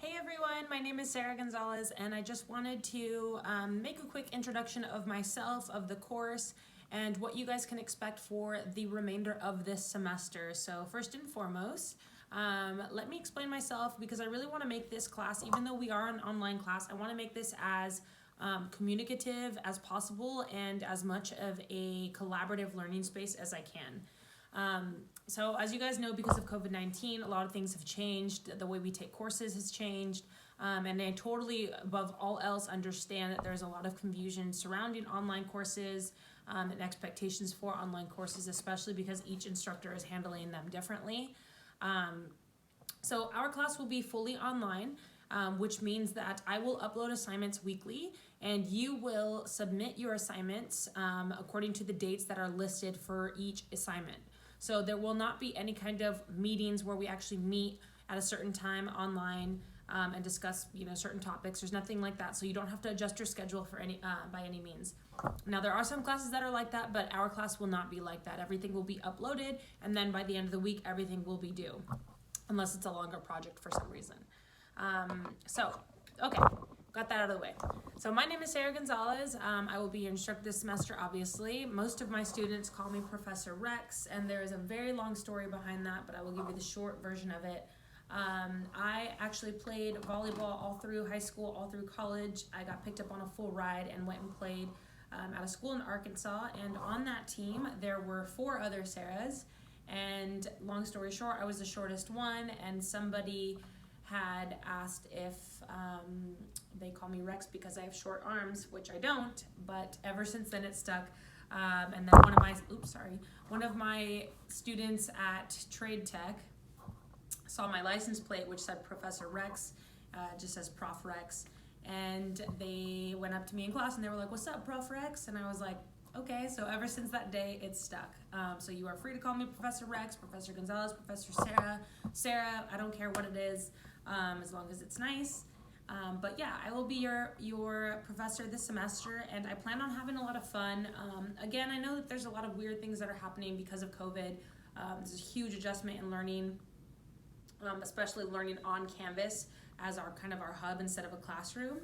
Hey everyone, my name is Sarah Gonzalez and I just wanted to make a quick introduction of myself, of the course, and what you guys can expect for the remainder of this semester. So first and foremost, let me explain myself because I really want to make this class, even though we are an online class, I want to make this as communicative as possible and as much of a collaborative learning space as I can. So as you guys know, because of COVID-19, a lot of things have changed. The way we take courses has changed. And I totally, above all else, understand that there's a lot of confusion surrounding online courses and expectations for online courses, especially because each instructor is handling them differently. So our class will be fully online, which means that I will upload assignments weekly and you will submit your assignments according to the dates that are listed for each assignment. So there will not be any kind of meetings where we actually meet at a certain time online and discuss, certain topics. There's nothing like that. So you don't have to adjust your schedule for by any means. Now there are some classes that are like that, but our class will not be like that. Everything will be uploaded, and then by the end of the week, everything will be due, unless it's a longer project for some reason. Okay. Got that out of the way. So my name is Sarah Gonzalez. I will be your instructor this semester, obviously. Most of my students call me Professor Rex, and there is a very long story behind that, but I will give you the short version of it. I actually played volleyball all through high school, all through college. I got picked up on a full ride and went and played at a school in Arkansas, and on that team there were 4 other Sarahs, and long story short, I was the shortest one, and somebody had asked if they call me Rex because I have short arms, which I don't, but ever since then it stuck. And then one of my students at Trade Tech saw my license plate, which said Professor Rex, just says Prof Rex, and they went up to me in class and they were like, "What's up, Prof Rex?" And I was like, okay. So ever since that day, it's stuck. So you are free to call me Professor Rex, Professor Gonzalez, Professor Sarah, I don't care what it is, as long as it's nice. But yeah, I will be your professor this semester, and I plan on having a lot of fun. Again, I know that there's a lot of weird things that are happening because of COVID. There's a huge adjustment in learning, especially learning on Canvas as our hub instead of a classroom.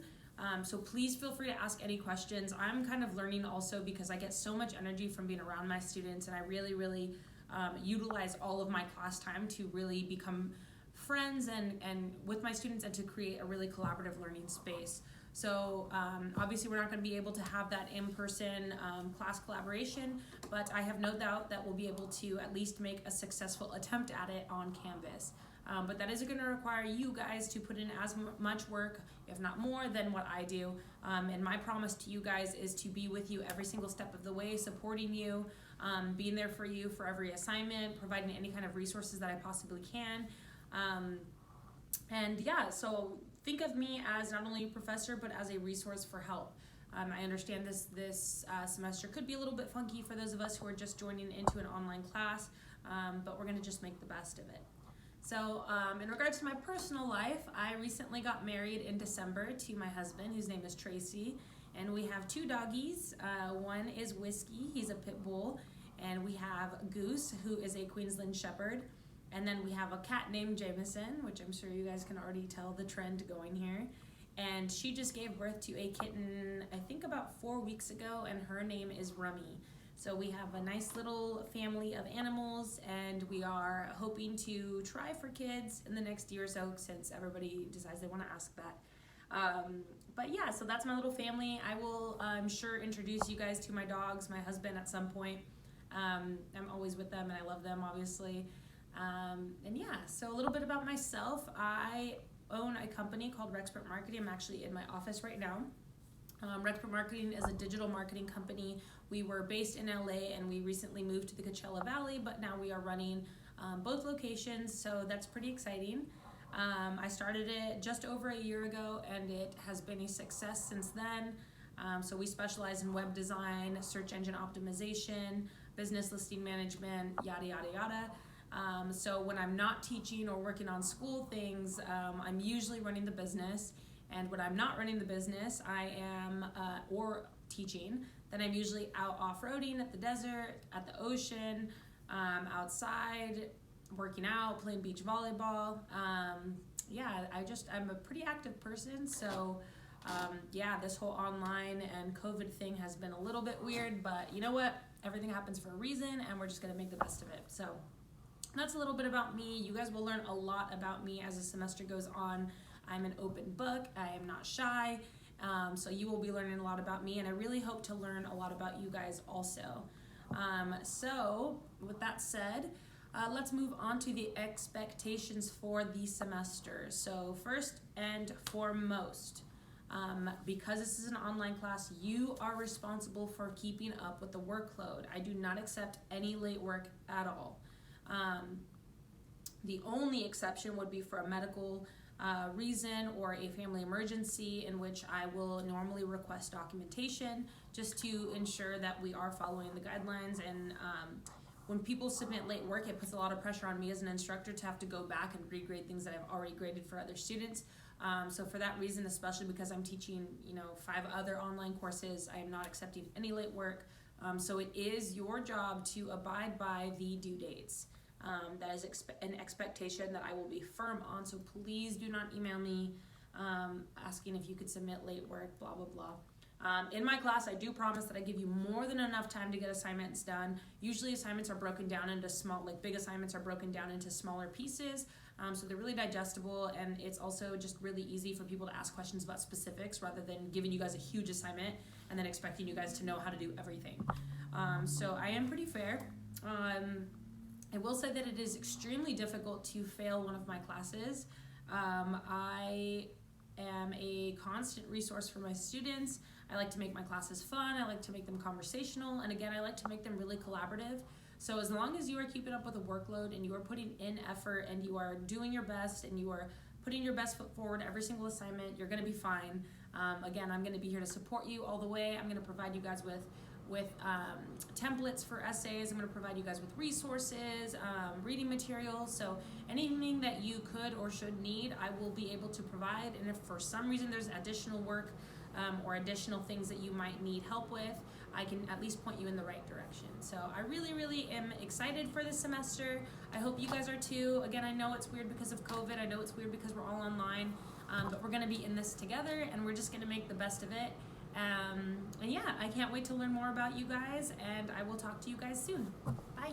So please feel free to ask any questions. I'm kind of learning also because I get so much energy from being around my students, and I really utilize all of my class time to really become friends and with my students and to create a really collaborative learning space. So obviously we're not going to be able to have that in-person class collaboration, but I have no doubt that we'll be able to at least make a successful attempt at it on Canvas. But that is going to require you guys to put in as much work, if not more, than what I do. And my promise to you guys is to be with you every single step of the way, supporting you, being there for you for every assignment, providing any kind of resources that I possibly can. And yeah, so think of me as not only a professor, but as a resource for help. I understand this semester could be a little bit funky for those of us who are just joining into an online class, but we're going to just make the best of it. So in regards to my personal life, I recently got married in December to my husband, whose name is Tracy, and we have 2 doggies. One is Whiskey, he's a pit bull, and we have Goose, who is a Queensland Shepherd. And then we have a cat named Jameson, which I'm sure you guys can already tell the trend going here. And she just gave birth to a kitten, I think about 4 weeks ago, and her name is Rummy. So we have a nice little family of animals, and we are hoping to try for kids in the next year or so, since everybody decides they want to ask that. But yeah, so that's my little family. I will, I'm sure, introduce you guys to my dogs, my husband at some point. I'm always with them, and I love them, obviously. And yeah, so a little bit about myself. I own a company called Rexpert Marketing. I'm actually in my office right now. Rexpert Marketing is a digital marketing company. We were based in LA and we recently moved to the Coachella Valley, but now we are running both locations, so that's pretty exciting. I started it just over a year ago and it has been a success since then. So we specialize in web design, search engine optimization, business listing management, yada, yada, yada. So when I'm not teaching or working on school things, I'm usually running the business. And when I'm not running the business, I am, or teaching, then I'm usually out off-roading at the desert, at the ocean, outside, working out, playing beach volleyball. Yeah, I I'm a pretty active person, so yeah, this whole online and COVID thing has been a little bit weird, but you know what? Everything happens for a reason, and we're just gonna make the best of it. So that's a little bit about me. You guys will learn a lot about me as the semester goes on. I'm an open book. I am not shy. So you will be learning a lot about me, and I really hope to learn a lot about you guys also. So with that said, let's move on to the expectations for the semester. So first and foremost, because this is an online class, you are responsible for keeping up with the workload. I do not accept any late work at all. The only exception would be for a medical reason or a family emergency, in which I will normally request documentation just to ensure that we are following the guidelines. And when people submit late work, it puts a lot of pressure on me as an instructor to have to go back and regrade things that I've already graded for other students. So for that reason, especially because I'm teaching 5 other online courses, I am not accepting any late work. So it is your job to abide by the due dates. That is an expectation that I will be firm on, so please do not email me asking if you could submit late work, blah, blah, blah. In my class, I do promise that I give you more than enough time to get assignments done. Usually assignments are broken down into big assignments are broken down into smaller pieces, so they're really digestible, and it's also just really easy for people to ask questions about specifics rather than giving you guys a huge assignment and then expecting you guys to know how to do everything. So I am pretty fair. I will say that it is extremely difficult to fail one of my classes. I am a constant resource for my students. I like to make my classes fun. I like to make them conversational. And again, I like to make them really collaborative. So as long as you are keeping up with the workload and you are putting in effort and you are doing your best and you are putting your best foot forward every single assignment, you're gonna be fine. Again, I'm gonna be here to support you all the way. I'm gonna provide you guys with templates for essays. I'm going to provide you guys with resources, reading materials. So anything that you could or should need, I will be able to provide. And if for some reason there's additional work or additional things that you might need help with, I can at least point you in the right direction. So I really, really am excited for this semester. I hope you guys are too. Again, I know it's weird because of COVID. I know it's weird because we're all online, but we're going to be in this together, and we're just going to make the best of it. And yeah, I can't wait to learn more about you guys, and I will talk to you guys soon. Bye.